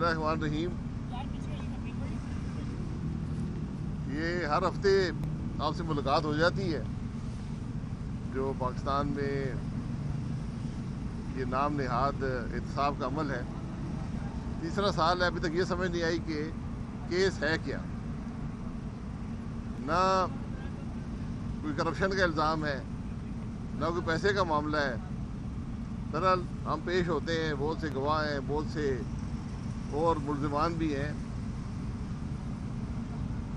बिस्मिल्लाहिर्रहमानिर्रहीम। ये हर हफ्ते आपसे मुलाकात हो जाती है। जो पाकिस्तान में ये नाम नहाद एहतसाब का अमल है, तीसरा साल है, अभी तक ये समझ नहीं आई कि केस है क्या। ना कोई करप्शन का इल्ज़ाम है, ना कोई पैसे का मामला है। बहरहाल हम पेश होते हैं, बहुत से गवाह हैं, बहुत से और मुल्ज़िमान भी हैं।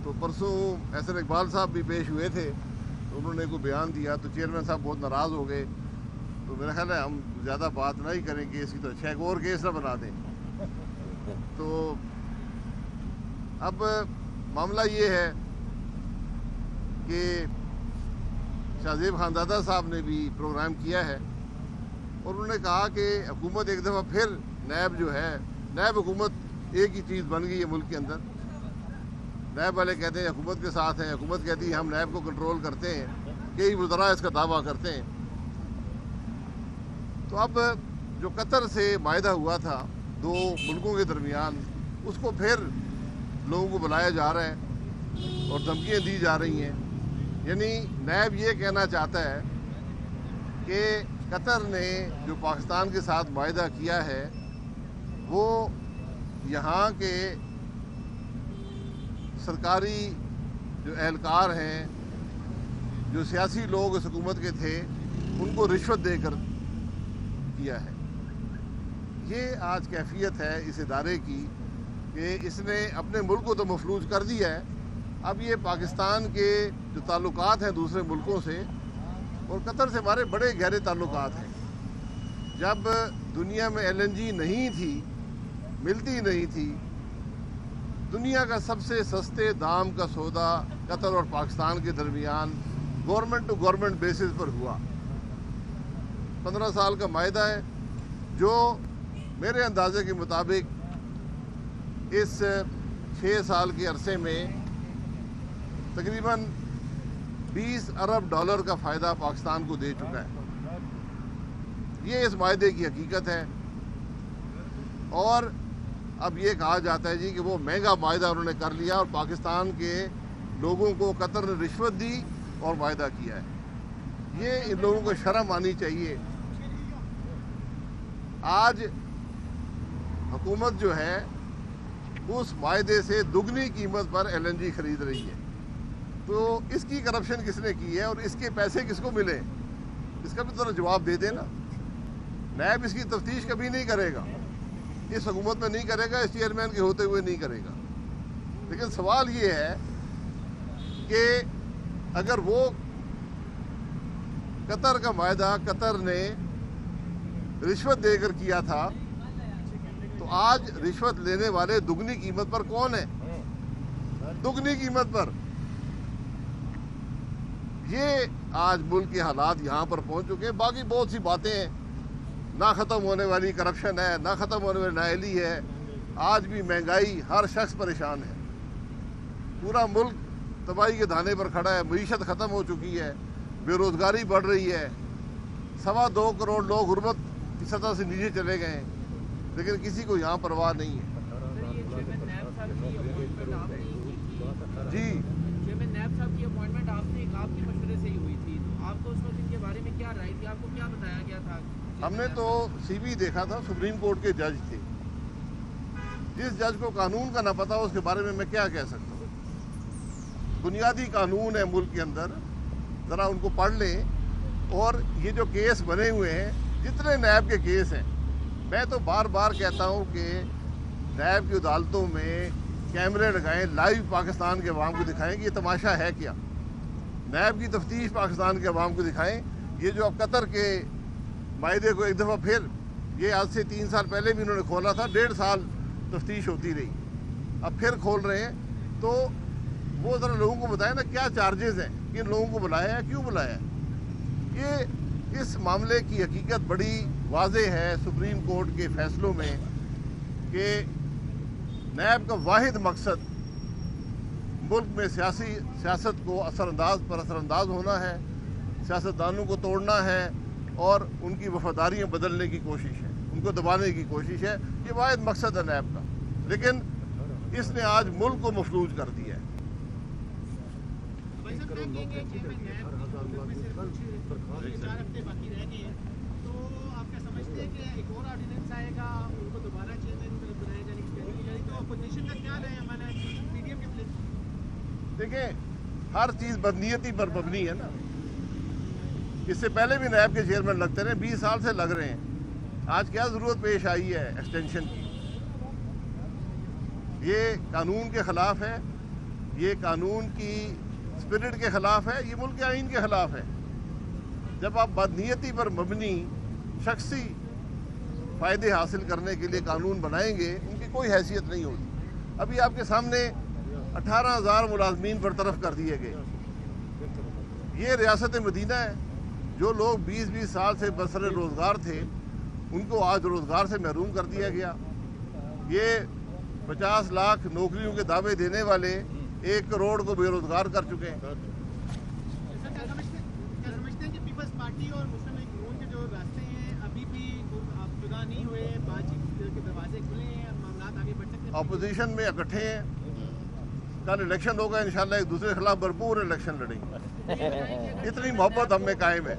तो परसों एहसन इकबाल साहब भी पेश हुए थे, तो उन्होंने कोई बयान दिया तो चेयरमैन साहब बहुत नाराज़ हो गए। तो मेरा ख्याल है हम ज़्यादा बात नहीं करेंगे इसकी, तो अच्छा एक और केस ना बना दें। तो अब मामला ये है कि शाहजेब खानदादा साहब ने भी प्रोग्राम किया है और उन्होंने कहा कि हुकूमत एक दफ़ा फिर नैब जो है, नैब हुकूमत एक ही चीज़ बन गई है मुल्क के अंदर। नैब वाले कहते हैं हुकूमत के साथ हैं, हुकूमत कहती है हम नैब को कंट्रोल करते हैं, कई वज़रा इसका दावा करते हैं। तो अब जो कतर से मायदा हुआ था दो मुल्कों के दरमियान, उसको फिर लोगों को बुलाया जा रहा है और धमकियाँ दी जा रही हैं। यानी नैब ये कहना चाहता है कि कतर ने जो पाकिस्तान के साथ मायदा किया है वो यहाँ के सरकारी जो एहलकार हैं, जो सियासी लोग इस हुकूमत के थे, उनको रिश्वत देकर किया है। ये आज कैफियत है इस इदारे की कि इसने अपने मुल्क को तो मफलूज कर दिया है। अब ये पाकिस्तान के जो ताल्लुकात हैं दूसरे मुल्कों से और कतर से हमारे बड़े गहरे ताल्लुकात हैं। जब दुनिया में LNG नहीं थी, मिलती नहीं थी, दुनिया का सबसे सस्ते दाम का सौदा कतर और पाकिस्तान के दरमियान गवर्नमेंट टू गवर्नमेंट बेसिस पर हुआ। 15 साल का मायदा है जो मेरे अंदाजे के मुताबिक इस 6 साल के अरसे में तकरीबन 20 अरब डॉलर का फ़ायदा पाकिस्तान को दे चुका है। ये इस मायदे की हकीकत है। और अब ये कहा जाता है जी कि वो महंगा मायदा उन्होंने कर लिया और पाकिस्तान के लोगों को कतर ने रिश्वत दी और मायदा किया है। ये इन लोगों को शर्म आनी चाहिए। आज हुकूमत जो है उस मायदे से दुगनी कीमत पर LNG खरीद रही है। तो इसकी करप्शन किसने की है और इसके पैसे किसको मिले, इसका भी तो जवाब दे देना। नैब इसकी तफ्तीश कभी नहीं करेगा, इस हुकूमत में नहीं करेगा, इस चेयरमैन के होते हुए नहीं करेगा। लेकिन सवाल ये है कि अगर वो कतर का मायदा कतर ने रिश्वत देकर किया था, तो आज रिश्वत लेने वाले दुगनी कीमत पर कौन है? दुगनी कीमत पर। ये आज मुल्क के हालात यहाँ पर पहुँच चुके हैं। बाकी बहुत सी बातें हैं, ना ख़त्म होने वाली करप्शन है, ना ख़त्म होने वाली नाअहली है। आज भी महंगाई, हर शख्स परेशान है, पूरा मुल्क तबाही के धाने पर खड़ा है, मईशत ख़त्म हो चुकी है, बेरोज़गारी बढ़ रही है, 2.25 करोड़ लोग गुर्बत की सतह से नीचे चले गए हैं, लेकिन किसी को यहाँ परवाह नहीं है। जी, नैब साहब की अपॉइंटमेंट आपके मशवरे से ही हुई थी, तो आपको उस वक्त इनके बारे में क्या राय थी? आपको क्या बताया गया था? हमने तो CV देखा था, सुप्रीम कोर्ट के जज थे। जिस जज को कानून का ना पता हो उसके बारे में मैं क्या कह सकता हूँ। बुनियादी कानून है मुल्क के अंदर, ज़रा उनको पढ़ लें। और ये जो केस बने हुए हैं, जितने नैब के केस हैं, मैं तो बार बार कहता हूँ कि नैब की अदालतों में कैमरे लगाएं, लाइव पाकिस्तान के अवाम को दिखाएं कि ये तमाशा है क्या। नैब की तफ्तीश पाकिस्तान के अवाम को दिखाएं। ये जो अब कतर के मायदे को एक दफ़ा फिर, ये आज से 3 साल पहले भी उन्होंने खोला था, 1.5 साल तफ्तीश होती रही, अब फिर खोल रहे हैं। तो वो ज़रा लोगों को बताएं ना क्या चार्जेस हैं, किन लोगों को बुलाया है, क्यों बुलाया है। ये इस मामले की हकीकत बड़ी वाज़ेह है सुप्रीम कोर्ट के फैसलों में कि नैब का वाहिद मकसद मुल्क में सियासत को असरअंदाज होना है, सियासतदानों को तोड़ना है और उनकी वफादारियाँ बदलने की कोशिश है, उनको दबाने की कोशिश है। ये वाहिद मकसद है नैब का। لیکن اس نے آج ملک کو مفلوج کر دیا ہے۔ بھائی صاحب کیا کہیں گے کہ میں نیب میں سے کچھ 4 ہفتے باقی رہ گئے ہیں، تو آپ کیا سمجھتے ہیں کہ ایک اور آرڈیننس آئے گا، ان کو دوبارہ چیئرمین بنایا جانے کی تیاری کی جائے، تو اپوزیشن کا کیا رہے ہمارا پی ڈی ایم کے پلیس؟ دیکھیں، ہر چیز بدنیتی پر مبنی ہے نا۔ اس سے پہلے بھی نیب کے چیئرمین لگتے رہے، 20 سال سے لگ رہے ہیں۔ آج کیا ضرورت پیش آئی ہے ایکسٹینشن کی؟ یہ قانون کے خلاف ہے، یہ قانون کی اسپرٹ کے خلاف ہے، یہ ملک کے آئین کے خلاف ہے۔ جب آپ بدنیتی پر مبنی شخصی فائدے حاصل کرنے کے لیے قانون بنائیں گے، ان کی کوئی حیثیت نہیں ہوگی۔ ابھی آپ کے سامنے 18,000 ملازمین برطرف کر دیے گئے۔ یہ ریاست مدینہ ہے۔ جو لوگ 20 سال سے بسر روزگار تھے، ان کو آج روزگار سے محروم کر دیا گیا۔ یہ 50 لاکھ نوکریوں کے دعوے دینے والے 1 کروڑ کو بے روزگار کر چکے ہیں۔ کیا سمجھتے ہیں کہ پیپلز پارٹی اور مسلم لیگ نون کے جو راستے ہیں ابھی بھی جدا نہیں ہوئے، بات چیت کے دروازے کھلے ہیں، معاملات آگے بڑھ سکتے ہیں؟ اپوزیشن میں اکٹھے ہیں، کل الیکشن ہوگا، انشاءاللہ ایک دوسرے کے خلاف بھرپور الیکشن لڑیں گے۔ اتنی محبت ہم میں قائم ہے۔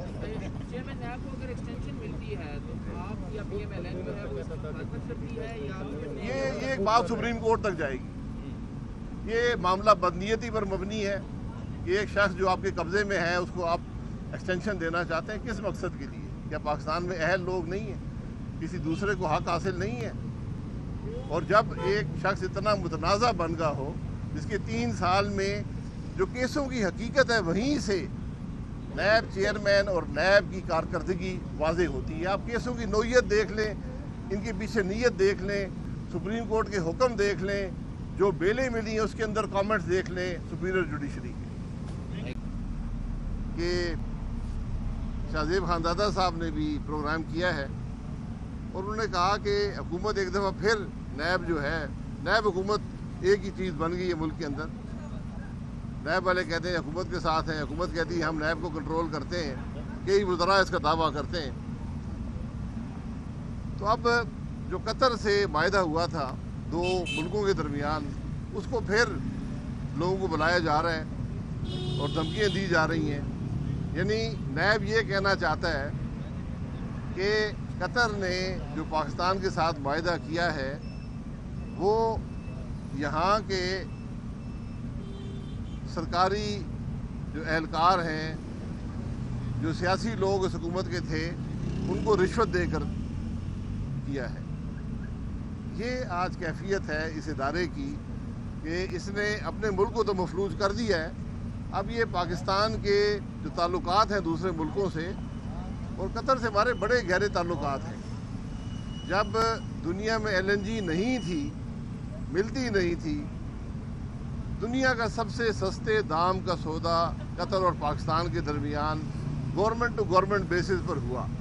چیئرمین نیب کو اگر ایکسٹینشن ملتی ہے تو آپ یا پی ایم ایل این جو ہے وہ اس کی مخالفت کرتی ہے یا یہ ایک بات سپریم کورٹ تک جائے گی۔ یہ معاملہ بدنیتی پر مبنی ہے۔ یہ ایک شخص جو آپ کے قبضے میں ہے، اس کو آپ ایکسٹینشن دینا چاہتے ہیں، کس مقصد کے لیے؟ کیا پاکستان میں اہل لوگ نہیں ہیں؟ کسی دوسرے کو حق حاصل نہیں ہے؟ اور جب ایک شخص اتنا متنازع بن گیا ہو، جس کے 3 سال میں جو کیسوں کی حقیقت ہے، وہیں سے نیب چیئرمین اور نیب کی کارکردگی واضح ہوتی ہے۔ آپ کیسوں کی نوعیت دیکھ لیں، ان کے پیچھے نیت دیکھ لیں، سپریم کورٹ کے حکم دیکھ لیں، جو بیلیں ملی ہیں اس کے اندر کامنٹس دیکھ لیں سپیریئر جوڈیشری کے۔ کہ شاہ زیب خاندادہ صاحب نے بھی پروگرام کیا ہے اور انہوں نے کہا کہ حکومت ایک دفعہ پھر نیب جو ہے، نیب حکومت ایک ہی چیز بن گئی ہے ملک کے اندر۔ نیب والے کہتے ہیں حکومت کے ساتھ ہیں، حکومت کہتی ہے ہم نیب کو کنٹرول کرتے ہیں، کئی وزراء اس کا دعویٰ کرتے ہیں۔ تو اب جو قطر سے معاہدہ ہوا تھا 2 ملکوں کے درمیان، اس کو پھر لوگوں کو بلایا جا رہا ہے اور دھمکیاں دی جا رہی ہیں۔ یعنی نیب یہ کہنا چاہتا ہے کہ قطر نے جو پاکستان کے ساتھ معاہدہ کیا ہے، وہ یہاں کے سرکاری جو اہلکار ہیں، جو سیاسی لوگ اس حکومت کے تھے، ان کو رشوت دے کر کیا ہے۔ یہ آج کیفیت ہے اس ادارے کی کہ اس نے اپنے ملک کو تو مفلوج کر دیا ہے۔ اب یہ پاکستان کے جو تعلقات ہیں دوسرے ملکوں سے، اور قطر سے ہمارے بڑے گہرے تعلقات ہیں۔ جب دنیا میں LNG نہیں تھی، ملتی نہیں تھی، دنیا کا سب سے سستے دام کا سودا قطر اور پاکستان کے درمیان گورنمنٹ ٹو گورنمنٹ بیسس پر ہوا۔